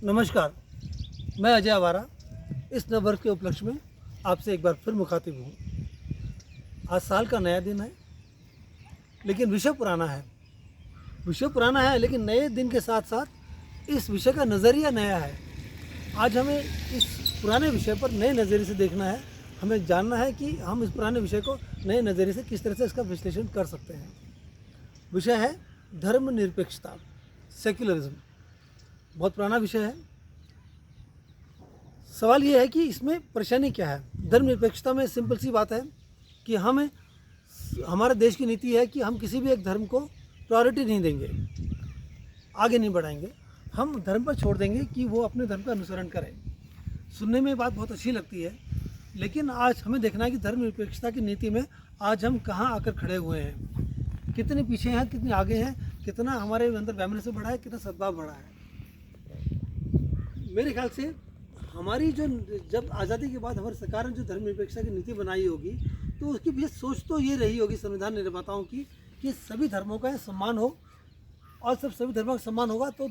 नमस्कार, मैं अजय आवारा इस नववर्ष के उपलक्ष्य में आपसे एक बार फिर मुखातिब हूँ। आज साल का नया दिन है, लेकिन विषय पुराना है। विषय पुराना है, लेकिन नए दिन के साथ साथ इस विषय का नज़रिया नया है। आज हमें इस पुराने विषय पर नए नज़रिए से देखना है। हमें जानना है कि हम इस पुराने विषय को नए नज़रिए से किस तरह से इसका विश्लेषण कर सकते हैं। विषय है धर्मनिरपेक्षता, सेक्युलरिज्म। बहुत पुराना विषय है। सवाल ये है कि इसमें परेशानी क्या है। धर्मनिरपेक्षता में सिंपल सी बात है कि हमारे देश की नीति है कि हम किसी भी एक धर्म को प्रायोरिटी नहीं देंगे, आगे नहीं बढ़ाएंगे। हम धर्म पर छोड़ देंगे कि वो अपने धर्म का अनुसरण करें। सुनने में बात बहुत अच्छी लगती है, लेकिन आज हमें देखना है कि धर्मनिरपेक्षता की नीति में आज हम कहाँ आकर खड़े हुए हैं, कितने पीछे हैं, कितने आगे हैं, कितना हमारे अंदर वैमनस्य बढ़ा है, कितना सद्भाव बढ़ा है। मेरे ख्याल से हमारी जब आज़ादी के बाद हमारी सरकार ने जो धर्मनिरपेक्षता की नीति बनाई होगी, तो उसकी पीछे सोच तो ये रही होगी संविधान निर्माताओं की कि सभी धर्मों का सम्मान हो, और सभी धर्मों का सम्मान होगा तो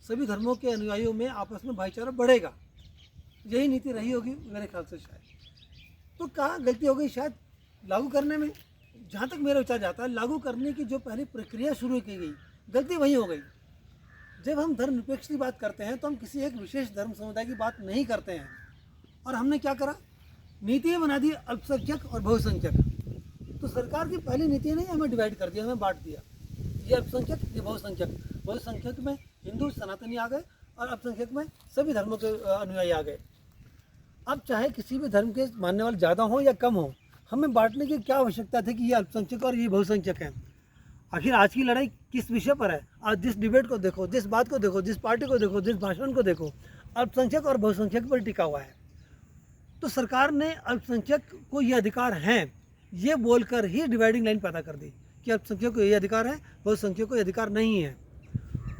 सभी धर्मों के अनुयायियों में आपस में भाईचारा बढ़ेगा। यही नीति रही होगी मेरे ख्याल से। शायद तो कहाँ गलती हो गई, शायद लागू करने में। जहाँ तक मेरा विचार जाता है, लागू करने की जो पहली प्रक्रिया शुरू की गई, गलती वही हो गई। जब हम धर्मनिरपेक्ष की बात करते हैं तो हम किसी एक विशेष धर्म समुदाय की बात नहीं करते हैं। और हमने क्या करा, नीतियाँ बना दी अल्पसंख्यक और बहुसंख्यक। तो सरकार की पहली नीति ने हमें डिवाइड कर दिया, हमें बांट दिया। ये अल्पसंख्यक, ये बहुसंख्यक। बहुसंख्यक में हिंदू सनातनी आ गए और अल्पसंख्यक में सभी धर्मों के अनुयायी आ गए। अब चाहे किसी भी धर्म के मानने वाले ज़्यादा हो या कम हो, हमें बांटने की क्या आवश्यकता थी कि ये अल्पसंख्यक और ये बहुसंख्यक हैं। आखिर आज की लड़ाई किस विषय पर है? आज जिस डिबेट को देखो, जिस बात को देखो, जिस पार्टी को देखो, जिस भाषण को देखो, अल्पसंख्यक और बहुसंख्यक पर टिका हुआ है। तो सरकार ने अल्पसंख्यक को ये अधिकार हैं, ये बोलकर ही डिवाइडिंग लाइन पैदा कर दी कि अल्पसंख्यक को ये अधिकार है, बहुसंख्यक को ये अधिकार नहीं है।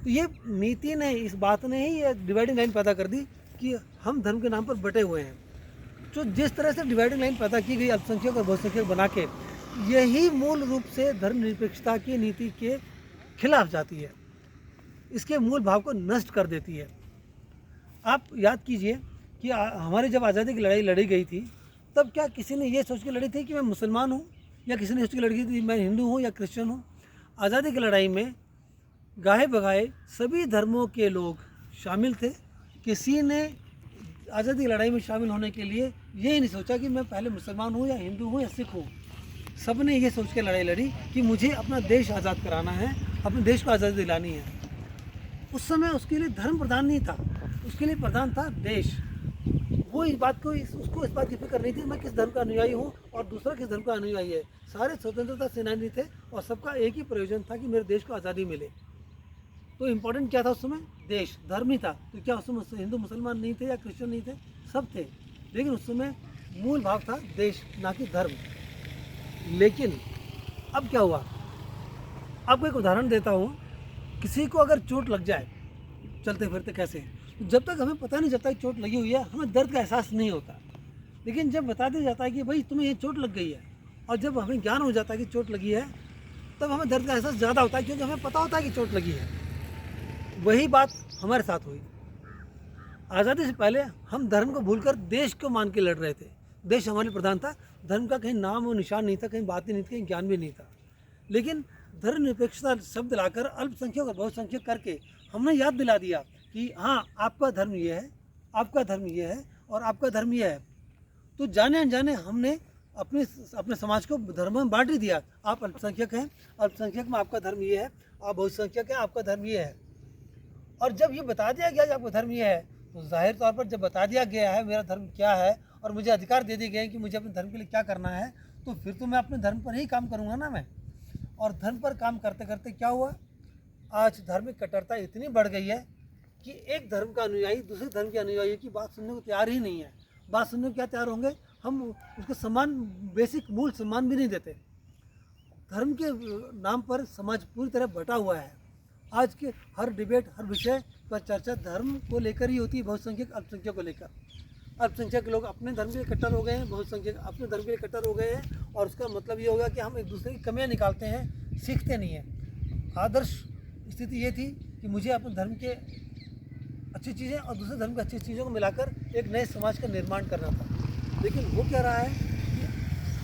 तो ये नीति ने, इस बात ने ही ये डिवाइडिंग लाइन पैदा कर दी कि हम धर्म के नाम पर बटे हुए हैं। जो जिस तरह से डिवाइडिंग लाइन पैदा की गई अल्पसंख्यक और बहुसंख्यक बना के, यही मूल रूप से धर्मनिरपेक्षता की नीति के खिलाफ जाती है, इसके मूल भाव को नष्ट कर देती है। आप याद कीजिए कि हमारे जब आज़ादी की लड़ाई लड़ी गई थी, तब क्या किसी ने ये सोच के लड़ी थी कि मैं मुसलमान हूँ, या किसी ने सोच के लड़ी थी मैं हिंदू हूँ या क्रिश्चियन हूँ? आज़ादी की लड़ाई में गाहे बगाए सभी धर्मों के लोग शामिल थे। किसी ने आज़ादी की लड़ाई में शामिल होने के लिए ये नहीं सोचा कि मैं पहले मुसलमान हूँ या हिंदू हूँ या सिख हूँ। सब ने ये सोच के लड़ाई लड़ी कि मुझे अपना देश आज़ाद कराना है, अपने देश को आज़ादी दिलानी है। उस समय उसके लिए धर्म प्रधान नहीं था, उसके लिए प्रधान था देश। वो इस बात को उसको इस बात की फिक्र नहीं थी मैं किस धर्म का अनुयायी हूँ और दूसरा किस धर्म का अनुयायी है। सारे स्वतंत्रता सेनानी थे और सबका एक ही प्रयोजन था कि मेरे देश को आज़ादी मिले। तो इम्पोर्टेंट क्या था उस समय? देश, धर्म नहीं था। तो क्या उस समय हिंदू मुसलमान नहीं थे या क्रिश्चियन नहीं थे? सब थे, लेकिन उस समय मूल भाव था देश, ना कि धर्म। लेकिन अब क्या हुआ? आपको एक उदाहरण देता हूँ। किसी को अगर चोट लग जाए चलते फिरते, कैसे, तो जब तक हमें पता नहीं चलता कि चोट लगी हुई है, हमें दर्द का एहसास नहीं होता। लेकिन जब बता दिया जाता है कि भाई तुम्हें ये चोट लग गई है, और जब हमें ज्ञान हो जाता है कि चोट लगी है, तब हमें दर्द का एहसास ज़्यादा होता है, क्योंकि हमें पता होता है कि चोट लगी है। वही बात हमारे साथ हुई। आज़ादी से पहले हम धर्म को भूलकर देश को मान के लड़ रहे थे। देश हमारे प्रधान था, धर्म का कहीं नाम और निशान नहीं था, कहीं बात ही नहीं थी, कहीं ज्ञान भी नहीं था। लेकिन धर्मनिरपेक्षता शब्द लाकर अल्पसंख्यक और बहुसंख्यक करके हमने याद दिला दिया कि हाँ, आपका धर्म ये है, आपका धर्म ये है और आपका धर्म ये है। तो जाने अनजाने हमने अपने समाज को धर्म में बांट ही दिया। आप अल्पसंख्यक हैं, अल्पसंख्यक में आपका धर्म ये है, आप बहुसंख्यक हैं, आपका धर्म ये है। और जब ये बता दिया गया कि आपका धर्म ये है, तो जाहिर तौर पर जब बता दिया गया है मेरा धर्म क्या है और मुझे अधिकार दे दिए गए हैं कि मुझे अपने धर्म के लिए क्या करना है, तो फिर तो मैं अपने धर्म पर ही काम करूँगा ना मैं। और धर्म पर काम करते करते क्या हुआ, आज धार्मिक कट्टरता इतनी बढ़ गई है कि एक धर्म का अनुयायी दूसरे धर्म के अनुयायी की बात सुनने को तैयार ही नहीं है। बात सुनने को क्या तैयार होंगे, हम उसको सम्मान, बेसिक मूल सम्मान भी नहीं देते। धर्म के नाम पर समाज पूरी तरह बटा हुआ है। आज के हर डिबेट, हर विषय पर चर्चा धर्म को लेकर ही होती है, बहुसंख्यक अल्पसंख्यक को लेकर। अल्पसंख्यक लोग अपने धर्म के लिए कट्टर हो गए हैं, बहुसंख्यक अपने धर्म के लिए कट्टर हो गए हैं, और उसका मतलब ये होगा कि हम एक दूसरे की कमियां निकालते हैं, सीखते नहीं हैं। आदर्श स्थिति ये थी कि मुझे अपने धर्म के अच्छी चीज़ें और दूसरे धर्म की अच्छी चीज़ों को मिलाकर एक नए समाज का निर्माण करना था। लेकिन वो क्या रहा है कि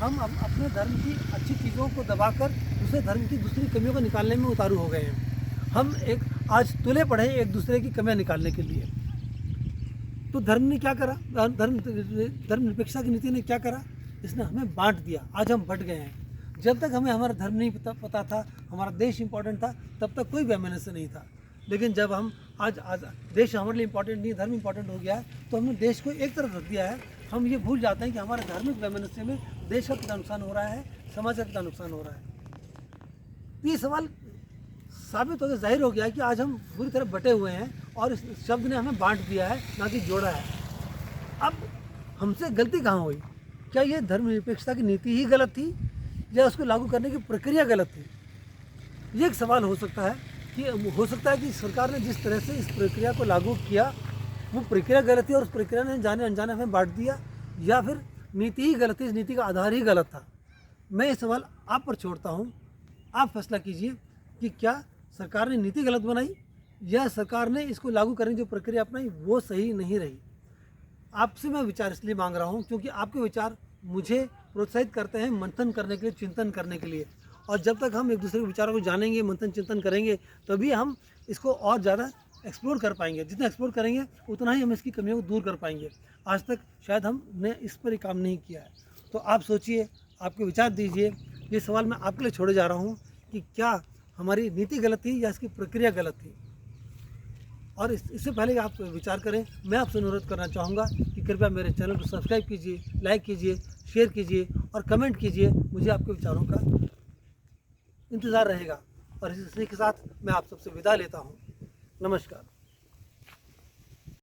हम अपने धर्म की अच्छी चीज़ों को दबाकर दूसरे धर्म की दूसरी कमियों को निकालने में उतारू हो गए हैं। हम एक आज तुले पड़े हैं एक दूसरे की कमियां निकालने के लिए। तो धर्म ने क्या करा, धर्मनिरपेक्षता की नीति ने क्या करा, इसने हमें बांट दिया। आज हम बट गए हैं। जब तक हमें हमारा धर्म नहीं पता था, हमारा देश इंपॉर्टेंट था, तब तक कोई वैमनस्य नहीं था। लेकिन जब हम आज देश हमारे लिए इंपॉर्टेंट नहीं, धर्म इंपॉर्टेंट हो गया है, तो हमने देश को एक तरफ रख दिया है। हम ये भूल जाते हैं कि हमारे धार्मिक वैमनस्य में देश का कितना नुकसान हो रहा है, समाज का कितना नुकसान हो रहा है। ये सवाल साबित हो गया, जाहिर हो गया है कि आज हम बुरी तरह बटे हुए हैं और इस शब्द ने हमें बांट दिया है, ना कि जोड़ा है। अब हमसे गलती कहाँ हुई? क्या ये धर्मनिरपेक्षता की नीति ही गलत थी या उसको लागू करने की प्रक्रिया गलत थी? ये एक सवाल हो सकता है कि सरकार ने जिस तरह से इस प्रक्रिया को लागू किया वो प्रक्रिया गलत थी और उस प्रक्रिया ने जाने अनजाने हमें बांट दिया, या फिर नीति ही गलत थी, इस नीति का आधार ही गलत था। मैं ये सवाल आप पर छोड़ता हूँ, आप फैसला कीजिए कि क्या सरकार ने नीति गलत बनाई या सरकार ने इसको लागू करने की जो प्रक्रिया अपनाई वो सही नहीं रही। आपसे मैं विचार इसलिए मांग रहा हूँ क्योंकि आपके विचार मुझे प्रोत्साहित करते हैं मंथन करने के लिए, चिंतन करने के लिए। और जब तक हम एक दूसरे के विचारों को जानेंगे, मंथन चिंतन करेंगे, तभी हम इसको और ज़्यादा एक्सप्लोर कर पाएंगे। जितना एक्सप्लोर करेंगे उतना ही हम इसकी कमियों को दूर कर पाएंगे। आज तक शायद हमने इस पर काम नहीं किया है। तो आप सोचिए, आपके विचार दीजिए। ये सवाल मैं आपके लिए छोड़े जा रहा हूँ कि क्या हमारी नीति गलत थी या इसकी प्रक्रिया गलत थी। और इससे पहले आप विचार करें, मैं आपसे अनुरोध करना चाहूँगा कि कृपया मेरे चैनल को सब्सक्राइब कीजिए, लाइक कीजिए, शेयर कीजिए और कमेंट कीजिए। मुझे आपके विचारों का इंतज़ार रहेगा। और इसी के साथ मैं आप सबसे विदा लेता हूँ। नमस्कार।